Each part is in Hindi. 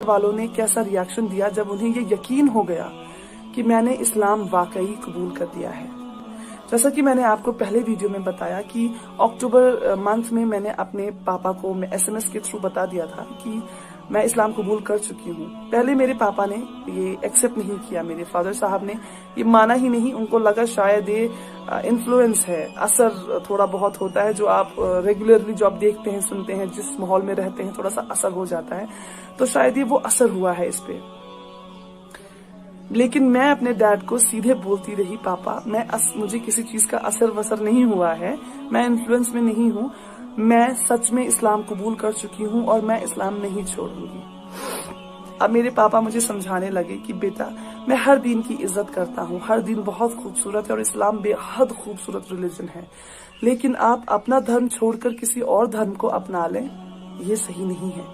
वालों ने कैसा रिएक्शन दिया जब उन्हें ये यकीन हो गया कि मैंने इस्लाम वाकई कबूल कर दिया है। जैसा कि मैंने आपको पहले वीडियो में बताया कि अक्टूबर मंथ में मैंने अपने पापा को SMS के थ्रू बता दिया था कि मैं इस्लाम कबूल कर चुकी हूँ। पहले मेरे पापा ने ये एक्सेप्ट नहीं किया, मेरे फादर साहब ने ये माना ही नहीं। उनको लगा शायद ये इन्फ्लुएंस है, असर थोड़ा बहुत होता है, जो आप रेगुलरली जो आप देखते हैं, सुनते हैं, जिस माहौल में रहते हैं थोड़ा सा असर हो जाता है, तो शायद ये वो असर हुआ है इस पे। लेकिन मैं अपने डैड को सीधे बोलती रही, पापा मुझे किसी चीज का असर वसर नहीं हुआ है, मैं इन्फ्लुएंस में नहीं हूँ, मैं सच में इस्लाम कबूल कर चुकी हूँ और मैं इस्लाम नहीं छोड़ूंगी। अब मेरे पापा मुझे समझाने लगे कि बेटा मैं हर दिन की इज्जत करता हूँ, हर दिन बहुत खूबसूरत है और इस्लाम बेहद खूबसूरत रिलीजन है, लेकिन आप अपना धर्म छोड़कर किसी और धर्म को अपना लें, ये सही नहीं है।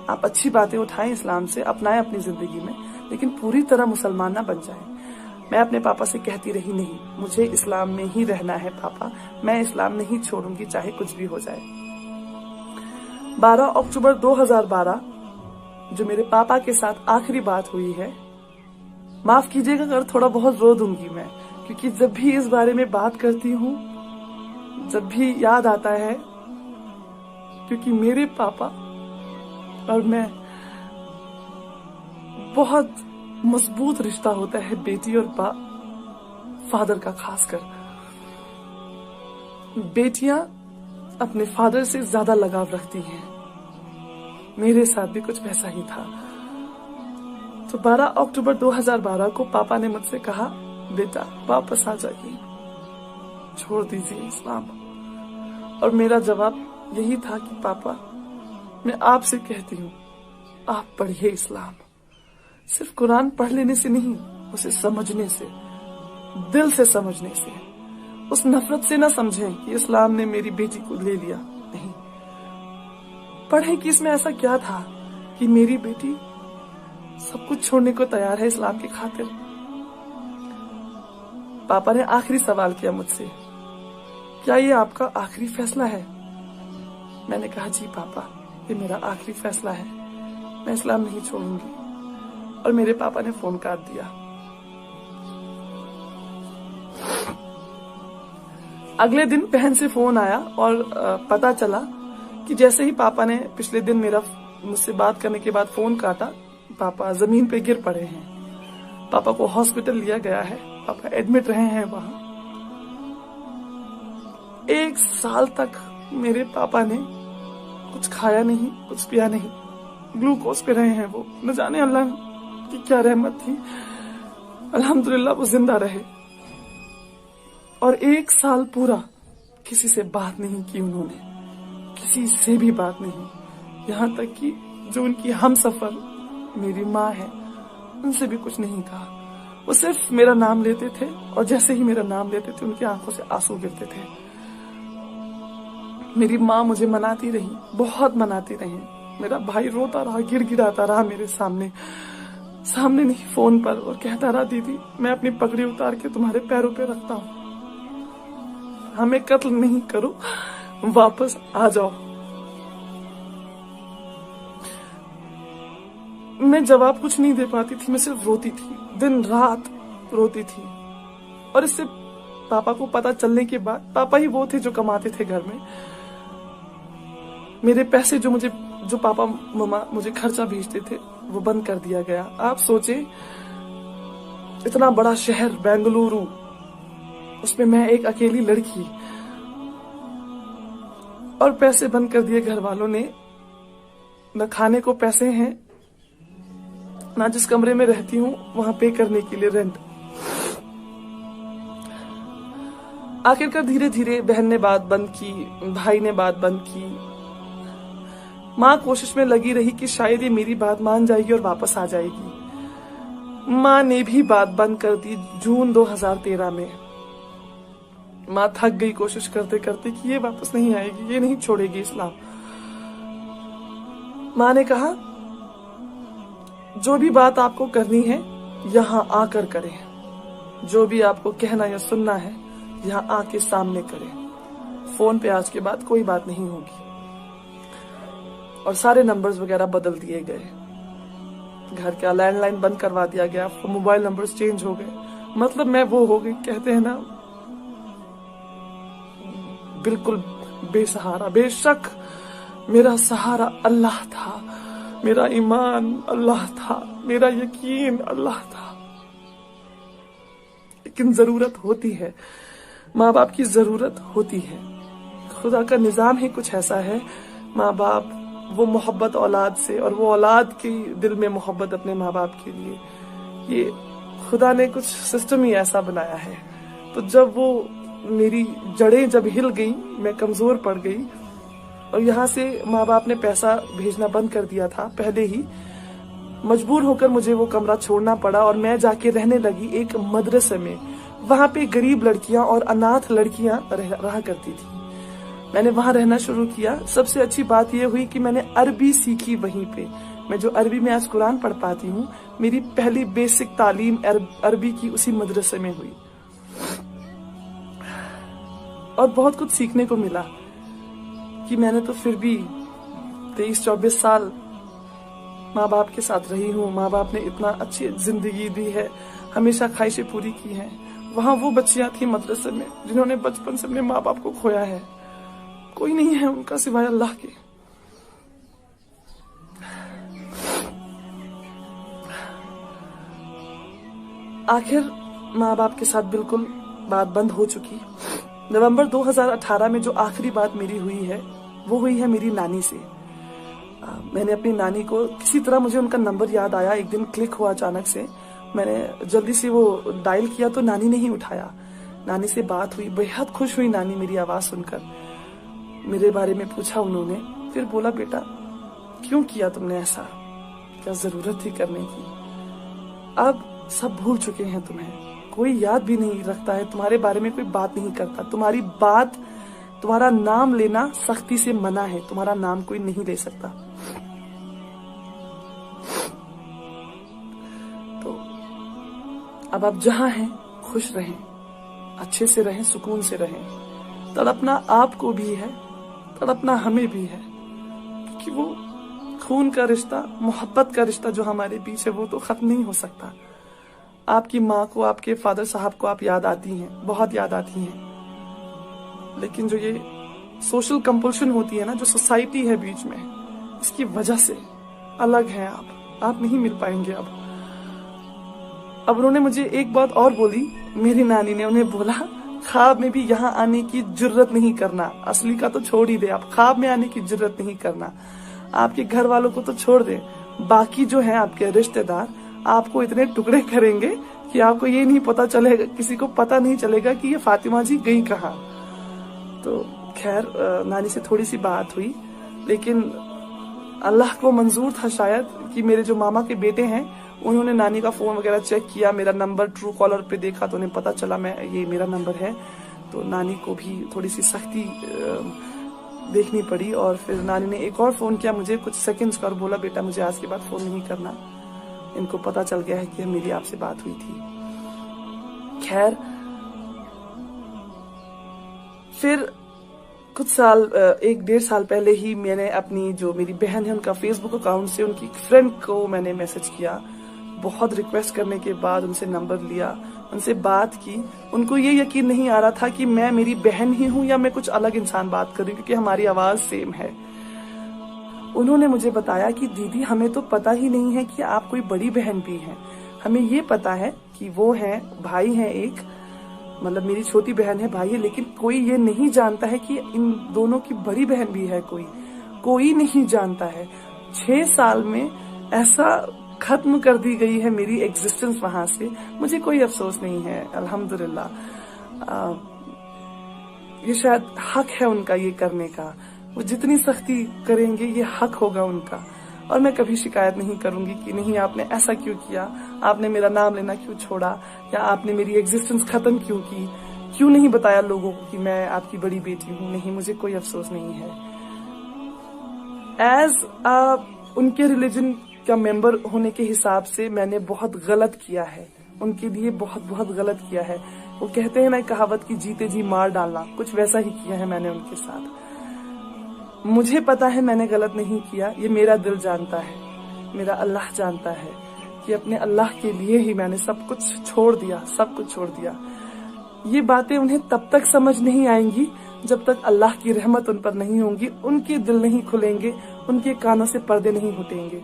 आप अच्छी बातें उठाएं इस्लाम से, अपनाएं अपनी जिंदगी में, लेकिन पूरी तरह मुसलमान ना बन जाएं। मैं अपने पापा से कहती रही, नहीं मुझे इस्लाम में ही रहना है पापा, मैं इस्लाम नहीं छोड़ूंगी चाहे कुछ भी हो जाए। 12 अक्टूबर 2012 जो मेरे पापा के साथ आखिरी बात हुई है, माफ कीजिएगा अगर थोड़ा बहुत रो दूंगी मैं, क्योंकि जब भी इस बारे में बात करती हूँ, जब भी याद आता है, क्योंकि मेरे पापा और मैं बहुत मजबूत रिश्ता होता है बेटी और फादर का। खासकर बेटियां अपने फादर से ज्यादा लगाव रखती हैं, मेरे साथ भी कुछ वैसा ही था। तो 12 अक्टूबर 2012 को पापा ने मुझसे कहा, बेटा वापस आ जाइए, छोड़ दीजिए इस्लाम। और मेरा जवाब यही था कि पापा मैं आपसे कहती हूँ, आप पढ़िए इस्लाम। सिर्फ कुरान पढ़ लेने से नहीं, उसे समझने से, दिल से समझने से, उस नफरत से ना समझें कि इस्लाम ने मेरी बेटी को ले लिया, नहीं। पढ़ें कि इसमें ऐसा क्या था कि मेरी बेटी सब कुछ छोड़ने को तैयार है इस्लाम की खातिर। पापा ने आखिरी सवाल किया मुझसे, क्या ये आपका आखिरी फैसला है? मैंने कहा, जी पापा ये मेरा आखिरी फैसला है, मैं इस्लाम नहीं छोड़ूंगी। और मेरे पापा ने फोन काट दिया। अगले दिन बहन से फोन आया और पता चला कि जैसे ही पापा ने पिछले दिन मुझसे बात करने के बाद फोन काटा, पापा जमीन पे गिर पड़े हैं। पापा को हॉस्पिटल लिया गया है, पापा एडमिट रहे हैं वहां। 1 साल तक मेरे पापा ने कुछ खाया नहीं, कुछ पिया नहीं, ग्लूकोज पे रहे हैं वो। न जाने अल्लाह की क्या रहमत थी, अल्हम्दुलिल्लाह वो जिंदा रहे। और 1 साल पूरा किसी से बात नहीं की उन्होंने, किसी से भी बात नहीं। यहाँ तक कि जो उनकी हमसफर मेरी माँ है, उनसे भी कुछ नहीं कहा। वो सिर्फ मेरा नाम लेते थे और जैसे ही मेरा नाम लेते थे उनकी आंखों से आंसू गिरते थे। मेरी माँ मुझे मनाती रही, बहुत मनाती रही। मेरा भाई रोता रहा, गिड़गिड़ाता रहा मेरे सामने नहीं फोन पर, और कहता रहा, दीदी मैं अपनी पगड़ी उतार के तुम्हारे पैरों पे रखता हूँ, हमें कत्ल नहीं करो, वापस आ जाओ। मैं जवाब कुछ नहीं दे पाती थी, मैं सिर्फ रोती थी, दिन रात रोती थी। और इससे पापा को पता चलने के बाद, पापा ही वो थे जो कमाते थे घर में, मेरे पैसे जो पापा मम्मा मुझे खर्चा भेजते थे वो बंद कर दिया गया। आप सोचे, इतना बड़ा शहर बेंगलुरु, उसमें मैं एक अकेली लड़की, और पैसे बंद कर दिए घर वालों ने। न खाने को पैसे हैं, ना जिस कमरे में रहती हूँ वहां पे करने के लिए रेंट। आखिरकार धीरे धीरे बहन ने बात बंद की, भाई ने बात बंद की। माँ कोशिश में लगी रही कि शायद ये मेरी बात मान जाएगी और वापस आ जाएगी। माँ ने भी बात बंद कर दी जून 2013 में। माँ थक गई कोशिश करते करते कि ये वापस नहीं आएगी, ये नहीं छोड़ेगी इस्लाम। माँ ने कहा, जो भी बात आपको करनी है यहाँ आकर करें, जो भी आपको कहना या सुनना है यहाँ आके सामने करें, फोन पे आज के बाद कोई बात नहीं होगी। और सारे नंबर्स वगैरह बदल दिए गए। घर का लैंडलाइन बंद करवा दिया गया, मोबाइल नंबर्स चेंज हो गए। मतलब मैं वो हो गई, कहते हैं ना, बिल्कुल बेसहारा। बेशक मेरा सहारा अल्लाह था, मेरा ईमान अल्लाह था, मेरा यकीन अल्लाह था। लेकिन जरूरत होती है, माँ बाप की जरूरत होती है। खुदा का निजाम ही कुछ ऐसा है, माँ बाप वो मोहब्बत औलाद से, और वो औलाद के दिल में मोहब्बत अपने माँ बाप के लिए, ये खुदा ने कुछ सिस्टम ही ऐसा बनाया है। तो जब वो मेरी जड़ें जब हिल गई, मैं कमजोर पड़ गई, और यहाँ से माँ बाप ने पैसा भेजना बंद कर दिया था पहले ही, मजबूर होकर मुझे वो कमरा छोड़ना पड़ा और मैं जाके रहने लगी एक मदरसे में। वहां पे गरीब लड़कियां और अनाथ लड़कियां रहा करती थी। मैंने वहां रहना शुरू किया। सबसे अच्छी बात यह हुई कि मैंने अरबी सीखी वहीं पे। मैं जो अरबी में आज कुरान पढ़ पाती हूँ, मेरी पहली बेसिक तालीम अरबी की उसी मदरसे में हुई, और बहुत कुछ सीखने को मिला कि मैंने तो फिर भी 23-24 साल माँ बाप के साथ रही हूँ। माँ बाप ने इतना अच्छी जिंदगी दी है, हमेशा ख्वाहिशें पूरी की हैं। वहां वो बच्चियां थी मदरसे में जिन्होंने बचपन से अपने माँ बाप को खोया है। कोई नहीं है उनका सिवाय अल्लाह के। आखिर माँ बाप के साथ बिल्कुल बात बंद हो चुकी। नवंबर 2018 में जो आखिरी बात मेरी हुई है, वो हुई है मेरी नानी से। मैंने अपनी नानी को किसी तरह, मुझे उनका नंबर याद आया, एक दिन क्लिक हुआ अचानक से। मैंने जल्दी से वो डायल किया तो नानी ने ही उठाया। नानी से बात हुई, बेहद खुश हुई नानी मेरी आवाज सुनकर। मेरे बारे में पूछा उन्होंने, फिर बोला, बेटा क्यों किया तुमने ऐसा, क्या जरूरत थी करने की? अब सब भूल चुके हैं तुम्हें, कोई याद भी नहीं रखता है, तुम्हारे बारे में कोई बात नहीं करता। तुम्हारी बात, तुम्हारा नाम लेना सख्ती से मना है, तुम्हारा नाम कोई नहीं ले सकता। तो अब आप जहां हैं खुश रहें, अच्छे से रहें, सुकून से रहें। तड़पना आपको भी है, तड़पना हमें भी है, क्योंकि वो खून का रिश्ता, मोहब्बत का रिश्ता जो हमारे बीच है, वो तो खत्म नहीं हो सकता। आपकी माँ को, आपके फादर साहब को आप याद आती हैं, बहुत याद आती हैं, लेकिन जो ये सोशल कंपल्शन होती है ना, जो सोसाइटी है बीच में, इसकी वजह से अलग हैं आप नहीं मिल पाएंगे अब उन्होंने मुझे एक बात और बोली, मेरी नानी ने उन्हें बोला, ख्वाब में भी यहाँ आने की जुर्रत नहीं करना। असली का तो छोड़ ही दे, आप ख्वाब में आने की जुर्रत नहीं करना। आपके घर वालों को तो छोड़ दे, बाकी जो है आपके रिश्तेदार आपको इतने टुकड़े करेंगे कि आपको ये नहीं पता चलेगा, किसी को पता नहीं चलेगा कि ये फातिमा जी गई कहाँ। तो खैर, नानी से थोड़ी सी बात हुई, लेकिन अल्लाह को मंजूर था शायद कि मेरे जो मामा के बेटे हैं, उन्होंने नानी का फोन वगैरह चेक किया, मेरा नंबर ट्रू कॉलर पे देखा तो उन्हें पता चला ये मेरा नंबर है। तो नानी को भी थोड़ी सी सख्ती देखनी पड़ी, और फिर नानी ने एक और फोन किया मुझे कुछ सेकंड्स का और बोला, बेटा मुझे आज के बाद फोन नहीं करना, इनको पता चल गया है कि मेरी आपसे बात हुई थी। खैर, फिर कुछ साल, 1-1.5 साल पहले ही मैंने अपनी जो मेरी बहन है उनका फेसबुक अकाउंट से उनकी फ्रेंड को मैंने मैसेज किया। बहुत रिक्वेस्ट करने के बाद उनसे नंबर लिया, उनसे बात की। उनको ये यकीन नहीं आ रहा था कि मैं मेरी बहन ही हूँ या मैं कुछ अलग इंसान बात कर रही हूँ, क्योंकि हमारी आवाज सेम है। उन्होंने मुझे बताया कि दीदी, हमें तो पता ही नहीं है कि आप कोई बड़ी बहन भी हैं। हमें ये पता है कि वो है भाई है एक, मतलब मेरी छोटी बहन है, भाई है, लेकिन कोई ये नहीं जानता है कि इन दोनों की बड़ी बहन भी है। कोई नहीं जानता है। 6 साल में ऐसा खत्म कर दी गई है मेरी एग्जिस्टेंस वहां से। मुझे कोई अफसोस नहीं है, अल्हम्दुलिल्लाह। ये शायद हक है उनका ये करने का। वो जितनी सख्ती करेंगे ये हक होगा उनका, और मैं कभी शिकायत नहीं करूंगी कि नहीं आपने ऐसा क्यों किया, आपने मेरा नाम लेना क्यों छोड़ा, या आपने मेरी एग्जिस्टेंस खत्म क्यों की, क्यों नहीं बताया लोगों को कि मैं आपकी बड़ी बेटी हूँ। नहीं, मुझे कोई अफसोस नहीं है। एज उनके रिलीजन का मेंबर होने के हिसाब से मैंने बहुत गलत किया है, उनके लिए बहुत गलत किया है। वो कहते हैं ना कहावत की, जीते जी मार डालना, कुछ वैसा ही किया है मैंने उनके साथ। मुझे पता है मैंने गलत नहीं किया, ये मेरा दिल जानता है। मेरा अल्लाह जानता है कि अपने अल्लाह के लिए ही मैंने सब कुछ छोड़ दिया, सब कुछ छोड़ दिया। ये बातें उन्हें तब तक समझ नहीं आएंगी जब तक अल्लाह की रहमत उन पर नहीं होगी, उनके दिल नहीं खुलेंगे, उनके कानों से पर्दे नहीं हटेंगे।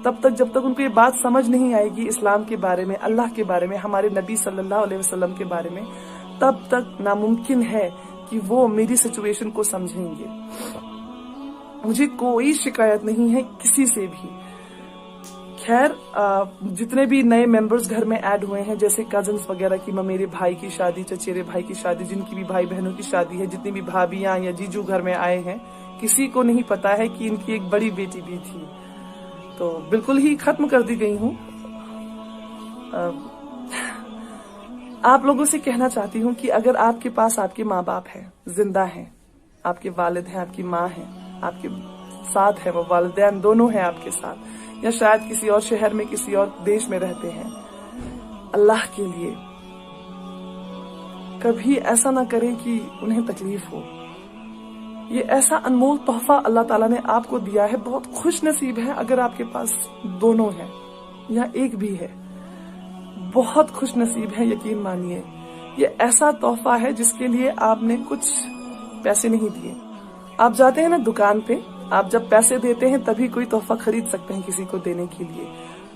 तब तक जब तक उनको ये बात समझ नहीं आएगी इस्लाम के बारे में, अल्लाह के बारे में, हमारे नबी सल्लल्लाहु अलैहि वसल्लम के बारे में, तब तक नामुमकिन है कि वो मेरी सिचुएशन को समझेंगे। मुझे कोई शिकायत नहीं है किसी से भी। खैर, जितने भी नए मेंबर्स घर में ऐड हुए हैं, जैसे कजन्स वगैरह की, मेरे भाई की शादी, चचेरे भाई की शादी, जिनकी भी भाई बहनों की शादी है, जितनी भी भाभियां या जीजू घर में आए हैं, किसी को नहीं पता है कि इनकी एक बड़ी बेटी भी थी। तो बिल्कुल ही खत्म कर दी गई हूँ। आप लोगों से कहना चाहती हूँ कि अगर आपके पास आपके माँ बाप हैं, जिंदा हैं, आपके वालिद हैं, आपकी माँ है, आपके साथ है, वो वालिदैन दोनों हैं आपके साथ, या शायद किसी और शहर में, किसी और देश में रहते हैं, अल्लाह के लिए कभी ऐसा ना करें कि उन्हें तकलीफ हो। ये ऐसा अनमोल तोहफा अल्लाह ताला ने आपको दिया है। बहुत खुश नसीब है अगर आपके पास दोनों है या एक भी है, बहुत खुश नसीब है, यकीन मानिए। ये ऐसा तोहफा है जिसके लिए आपने कुछ पैसे नहीं दिए। आप जाते हैं ना दुकान पे, आप जब पैसे देते हैं तभी कोई तोहफा खरीद सकते हैं किसी को देने के लिए।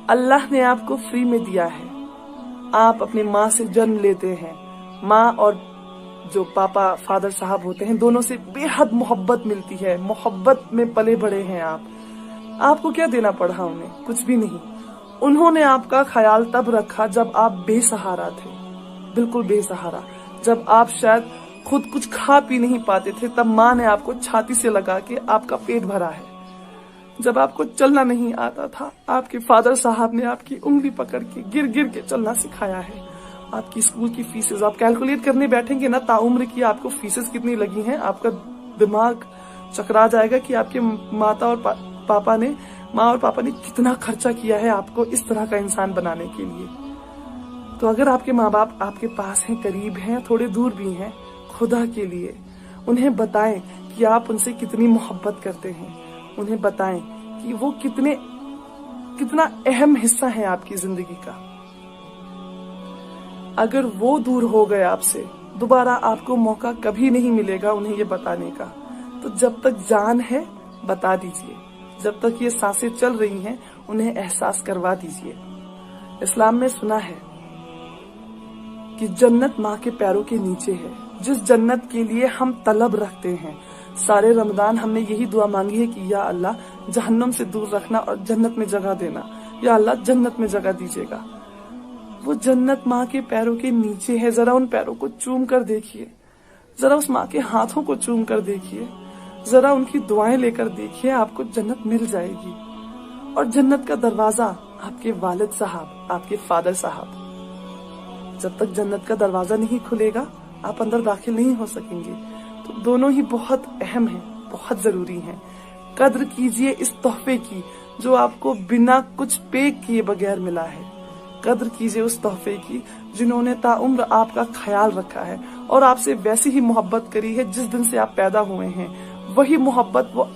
अल्लाह ने आपको फ्री में दिया है। आप अपनी माँ से जन्म लेते हैं, माँ और जो पापा फादर साहब होते हैं, दोनों से बेहद मोहब्बत मिलती है, मोहब्बत में पले बड़े हैं आप। आपको क्या देना पड़ा उन्हें? कुछ भी नहीं। उन्होंने आपका ख्याल तब रखा जब आप बेसहारा थे, बिल्कुल बेसहारा। जब आप शायद खुद कुछ खा पी नहीं पाते थे, तब माँ ने आपको छाती से लगा के आपका पेट भरा है। जब आपको चलना नहीं आता था, आपके फादर साहब ने आपकी उंगली पकड़ के गिर गिर के चलना सिखाया है। आपकी स्कूल की फीसेस आप कैलकुलेट करने बैठेंगे ना, ताउम्र की आपको फीसेस कितनी लगी हैं, आपका दिमाग चकरा जाएगा कि आपके माँ और पापा ने कितना खर्चा किया है आपको इस तरह का इंसान बनाने के लिए। तो अगर आपके माँ बाप आपके पास हैं, करीब हैं, थोड़े दूर भी हैं, खुदा के लिए उन्हें बताएं कि आप उनसे कितनी मोहब्बत करते हैं। उन्हें बताएं कि वो कितना अहम हिस्सा है आपकी जिंदगी का। अगर वो दूर हो गए आपसे, दोबारा आपको मौका कभी नहीं मिलेगा उन्हें ये बताने का। तो जब तक जान है बता दीजिए, जब तक ये सांसें चल रही हैं उन्हें एहसास करवा दीजिए। इस्लाम में सुना है कि जन्नत माँ के पैरों के नीचे है, जिस जन्नत के लिए हम तलब रखते हैं। सारे रमजान हमने यही दुआ मांगी है कि या अल्लाह जहन्नम से दूर रखना और जन्नत में जगह देना, या अल्लाह जन्नत में जगह दीजिएगा। वो जन्नत माँ के पैरों के नीचे है। जरा उन पैरों को चूम कर देखिए, जरा उस माँ के हाथों को चूम कर देखिए, जरा उनकी दुआएं लेकर देखिए, आपको जन्नत मिल जाएगी। और जन्नत का दरवाजा आपके वालिद साहब, आपके फादर साहब। जब तक जन्नत का दरवाजा नहीं खुलेगा आप अंदर दाखिल नहीं हो सकेंगे। तो दोनों ही बहुत अहम हैं, बहुत जरूरी हैं। कद्र कीजिए इस तोहफे की जो आपको बिना कुछ पे किए बगैर मिला है। कद्र कीजिए उस तोहफे की जिन्होंने ताउम्र आपका ख्याल रखा है और आपसे वैसी ही मोहब्बत करी है जिस दिन से आप पैदा हुए हैं। वही मोहब्बत वो